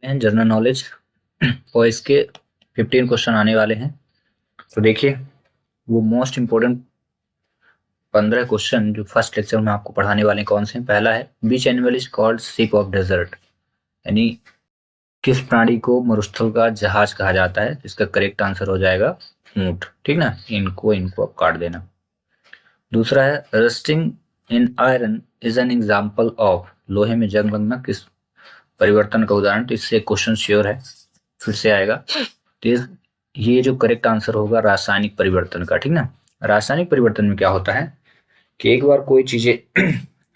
हैं general knowledge और इसके 15 क्वेश्चन आने वाले हैं। तो देखिए वो मोस्ट इम्पोर्टेंट 15 क्वेश्चन जो फर्स्ट लेक्चर में आपको पढ़ाने वाले कौन से हैं। पहला है which animal is called ship of desert, यानी किस प्राणी को मरुस्थल का जहाज कहा जाता है। इसका करेक्ट आंसर हो जाएगा ऊंट। ठीक ना, इनको आप काट देना। दूसरा है rusting in iron is an example of, लोहे में जंग लगना किस परिवर्तन का उदाहरण। तो इससे क्वेश्चन श्योर है, फिर से आएगा। तो ये जो करेक्ट आंसर होगा रासायनिक परिवर्तन का। ठीक ना, रासायनिक परिवर्तन में क्या होता है कि एक बार कोई चीजें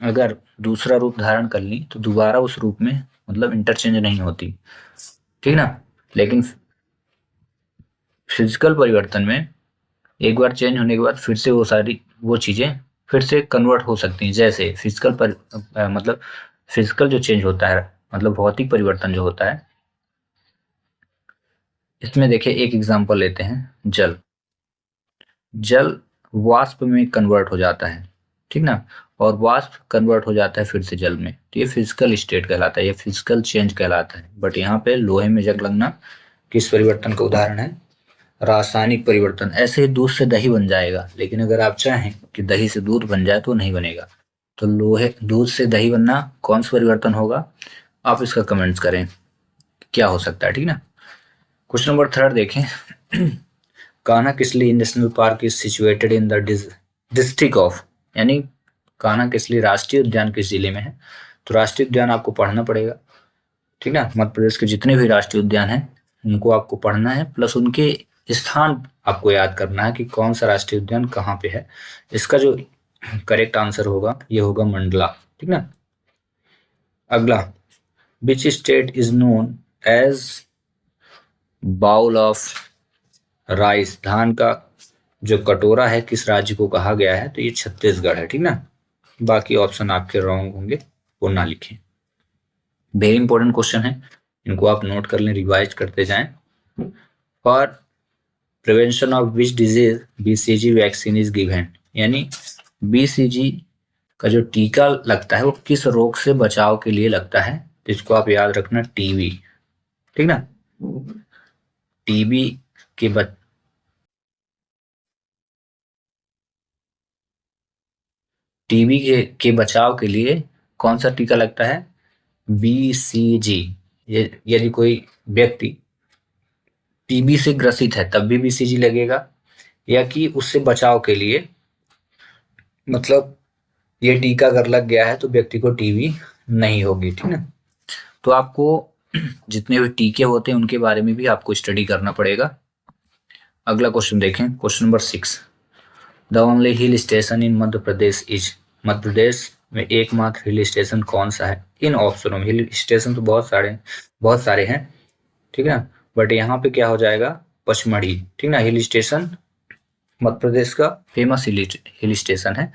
अगर दूसरा रूप धारण कर ली तो दोबारा उस रूप में मतलब इंटरचेंज नहीं होती। ठीक ना, लेकिन फिजिकल परिवर्तन में एक बार चेंज होने के बाद फिर से वो चीजें फिर से कन्वर्ट हो सकती हैं। जैसे मतलब फिजिकल जो चेंज होता है, मतलब भौतिक परिवर्तन जो होता है, इसमें देखिए एक एग्जांपल लेते हैं। जल वाष्प में कन्वर्ट हो जाता है। ठीक ना, और वाष्प कन्वर्ट हो जाता है फिर से जल में, तो ये फिजिकल स्टेट कहलाता है, ये फिजिकल चेंज कहलाता है। बट यहाँ पे लोहे में जंग लगना किस परिवर्तन का उदाहरण है, रासायनिक परिवर्तन। ऐसे ही दूध से दही बन जाएगा, लेकिन अगर आप चाहें कि दही से दूध बन जाए तो नहीं बनेगा। तो दूध से दही बनना कौन सा परिवर्तन होगा, आप इसका कमेंट्स करें क्या हो सकता है। ठीक ना, क्वेश्चन नंबर 3 देखें। Kanha Kisli national park is situated in the district of, यानी कान्हा किसली राष्ट्रीय उद्यान किस जिले में है। तो राष्ट्रीय उद्यान आपको पढ़ना पड़ेगा। ठीक ना, मध्य प्रदेश के जितने भी राष्ट्रीय उद्यान हैं उनको आपको पढ़ना है, प्लस उनके स्थान आपको याद करना है कि कौन सा राष्ट्रीय उद्यान कहाँ पे है। इसका जो करेक्ट आंसर होगा ये होगा मंडला। ठीक ना, अगला, which state is known as bowl of rice, धान का जो कटोरा है किस राज्य को कहा गया है। तो ये छत्तीसगढ़ है। ठीक ना, बाकी ऑप्शन आपके रॉन्ग होंगे, वो ना लिखें। वेरी इंपॉर्टेंट क्वेश्चन है, इनको आप नोट कर लें, रिवाइज करते जाएं। For prevention of which disease BCG vaccine is given, यानी बीसीजी का जो टीका लगता है वो किस रोग से बचाव के लिए लगता है। तो इसको आप याद रखना, टीबी। ठीक ना, टीबी के बचाव के लिए कौन सा टीका लगता है, बीसीजी। यदि कोई व्यक्ति टीबी से ग्रसित है तब भी बीसीजी लगेगा, या कि उससे बचाव के लिए, मतलब ये टीका अगर लग गया है तो व्यक्ति को टीबी नहीं होगी। ठीक ना, तो आपको जितने भी टीके होते हैं उनके बारे में भी आपको स्टडी करना पड़ेगा। अगला क्वेश्चन देखें, question number 6। The only hill station in Madhya Pradesh is, Madhya Pradesh में एकमात्र हिल स्टेशन कौन सा है। इन ऑप्शनों में हिल स्टेशन तो बहुत सारे हैं। ठीक है ना, बट यहाँ पे क्या हो जाएगा, पचमढ़ी। ठीक ना, हिल स्टेशन मध्य प्रदेश का फेमस हिल स्टेशन है,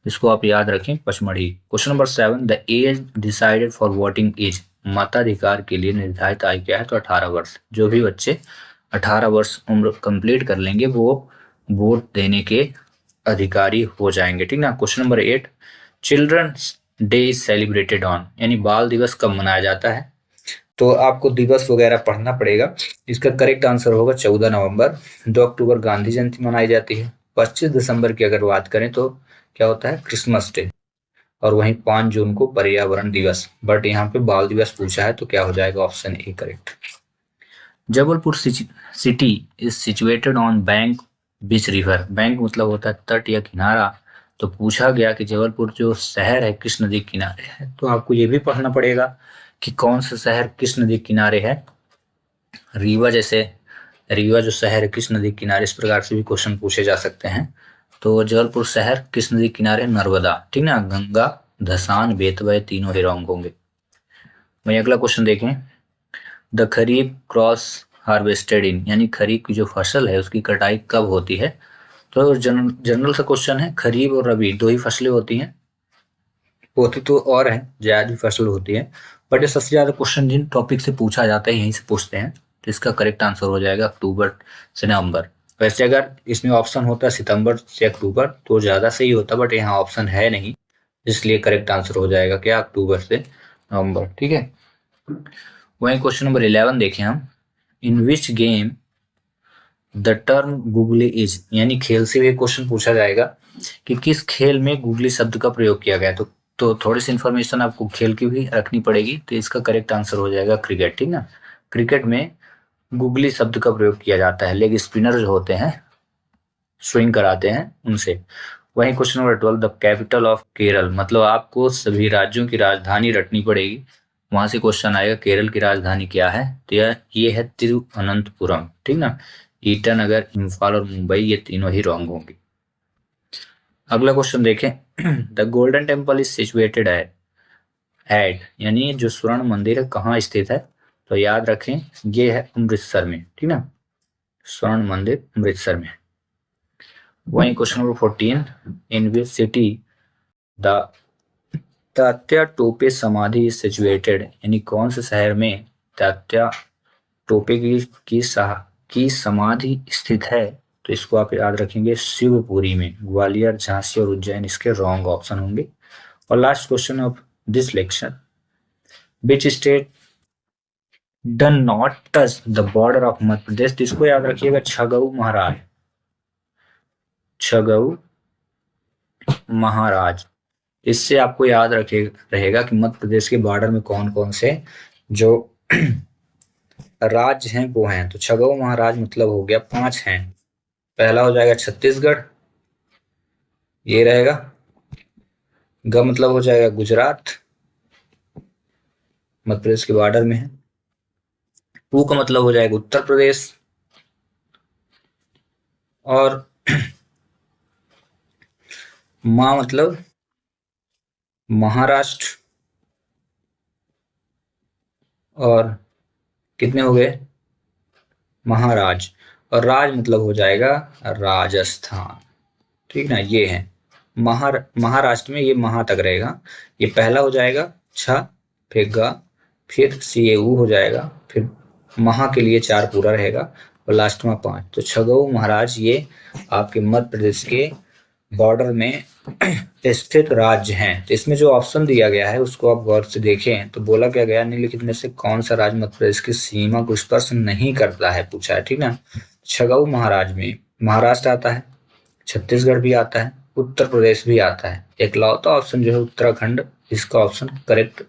इसको आप याद रखें, Pachmarhi. Question number 7, the age decided for voting is, मताधिकार के लिए निर्धारित आयु क्या है। तो 18 वर्ष। जो भी बच्चे 18 वर्ष उम्र कंप्लीट कर लेंगे वो वोट देने के अधिकारी हो जाएंगे। ठीक ना, question number 8, children's day is celebrated on, यानी बाल दिवस कब मनाया जाता है। तो आपको दिवस वगैरह पढ़ना पड़ेगा। इसका करेक्ट आंसर होगा 14 नवंबर। 2 अक्टूबर गांधी जयंती मनाई जाती है। 25 दिसंबर की अगर बात करें तो क्या होता है, क्रिसमस डे। और वहीं 5 जून को पर्यावरण दिवस। बट यहाँ पे बाल दिवस पूछा है तो क्या हो जाएगा, option A correct. Jabalpur city is situated on bank beach river, bank मतलब होता है तट या किनारा। तो पूछा गया कि जबलपुर जो शहर है किस नदी के किनारे है। तो आपको ये भी पढ़ना पड़ेगा कि कौन सा शहर किस नदी किनारे है। रीवा जो शहर है किस नदी किनारे, इस प्रकार से भी क्वेश्चन पूछे जा सकते हैं। तो जबलपुर शहर किस नदी किनारे, नर्मदा। ठीक ना, गंगा, धसान, बेतवा तीनों ही रॉन्ग होंगे। वहीं अगला क्वेश्चन देखें, द खरीफ क्रॉस हार्वेस्टेड इन, यानी खरीफ की जो फसल है उसकी कटाई कब होती है। तो जनरल सा क्वेश्चन है, खरीफ और रबी 2 ही फसलें होती हैं, होती तो और है, ज्यादा भी फसल होती है, बट ये सबसे ज्यादा क्वेश्चन जिन टॉपिक से पूछा जाता है यहीं से पूछते हैं। तो इसका करेक्ट आंसर हो जाएगा अक्टूबर से नवंबर। वैसे अगर इसमें ऑप्शन होता सितंबर से अक्टूबर तो ज्यादा सही होता, बट यहाँ ऑप्शन है नहीं, इसलिए करेक्ट आंसर हो जाएगा क्या, अक्टूबर से नवंबर। ठीक है, वहीं क्वेश्चन नंबर 11 देखें हम, in which game the term googly is, यानी खेल से भी क्वेश्चन पूछा जाएगा कि किस खेल में गूगली शब्द का प्रयोग किया गया है। तो थोड़ी सी इन्फॉर्मेशन आपको खेल की भी रखनी पड़ेगी। तो इसका करेक्ट आंसर हो जाएगा क्रिकेट, ठीक ना। क्रिकेट में गूगली शब्द का प्रयोग किया जाता है, लेग स्पिनर जो होते हैं, स्विंग कराते हैं उनसे। वहीं question number 12, the capital of Kerala, मतलब आपको सभी राज्यों की राजधानी रटनी पड़ेगी। वहां से क्वेश्चन आएगा केरल की राजधानी क्या है, तो ये है तिरुवनंतपुरम, ठीक ना। ईटानगर, इम्फाल और मुंबई, ये तीनों ही रॉन्ग होंगे। अगला क्वेश्चन देखें, the golden temple is situated at, यानी जो स्वर्ण मंदिर है कहाँ स्थित है, तो याद रखें ये है अमृतसर में, ठीक ना। स्वर्ण मंदिर अमृतसर में। वहीं question number 14, in which city the Tatya Tope समाधि इज सिचुएटेड, यानी कौन से शहर में तात्या टोपे की समाधि स्थित है, तो इसको आप याद रखेंगे शिवपुरी में। ग्वालियर, झांसी और उज्जैन इसके रॉन्ग ऑप्शन होंगे। और last question of this lecture, which state does not touch the border of Madhya Pradesh, इसको याद रखिएगा छगऊ महाराज, छगऊ महाराज। इससे आपको याद रहेगा कि मध्य प्रदेश के बॉर्डर में कौन कौन से जो राज्य हैं वो हैं। तो छगऊ महाराज मतलब हो गया 5 हैं। पहला हो जाएगा छत्तीसगढ़, ये रहेगा। ग मतलब हो जाएगा गुजरात, मध्य प्रदेश के बॉर्डर में है। पू का मतलब हो जाएगा उत्तर प्रदेश, और मा मतलब महाराष्ट्र, और कितने हो गए महाराज, और राज मतलब हो जाएगा राजस्थान, ठीक ना। ये है महाराष्ट्र में, ये महा तक रहेगा। ये पहला हो जाएगा छ, फिर ग, फिर सी ए ऊ हो जाएगा, फिर महा के लिए 4 पूरा रहेगा, और लास्ट में 5। तो छगऊ महाराज ये आपके मध्य प्रदेश के बॉर्डर में स्थित राज्य हैं। तो इसमें जो ऑप्शन दिया गया है उसको आप गौर से देखें, तो बोला क्या गया, निम्नलिखित में से कौन सा राज्य मध्य प्रदेश की सीमा को स्पर्श नहीं करता है, पूछा है, ठीक ना। छगऊ महाराज में महाराष्ट्र आता है, छत्तीसगढ़ भी आता है, उत्तर प्रदेश भी आता है। इकलौता ऑप्शन जो है उत्तराखंड, इसका ऑप्शन करेक्ट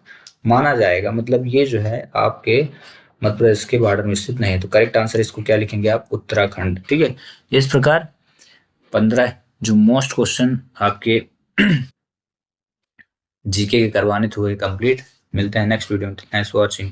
माना जाएगा। मतलब ये जो है आपके मध्य प्रदेश के बॉर्डर में स्थित नहीं है। तो करेक्ट आंसर इसको क्या लिखेंगे आप, उत्तराखंड, ठीक है। इस प्रकार 15 जो मोस्ट क्वेश्चन आपके जीके के करवाने थे हुए कंप्लीट। मिलते हैं नेक्स्ट वीडियो में। Thanks for watching.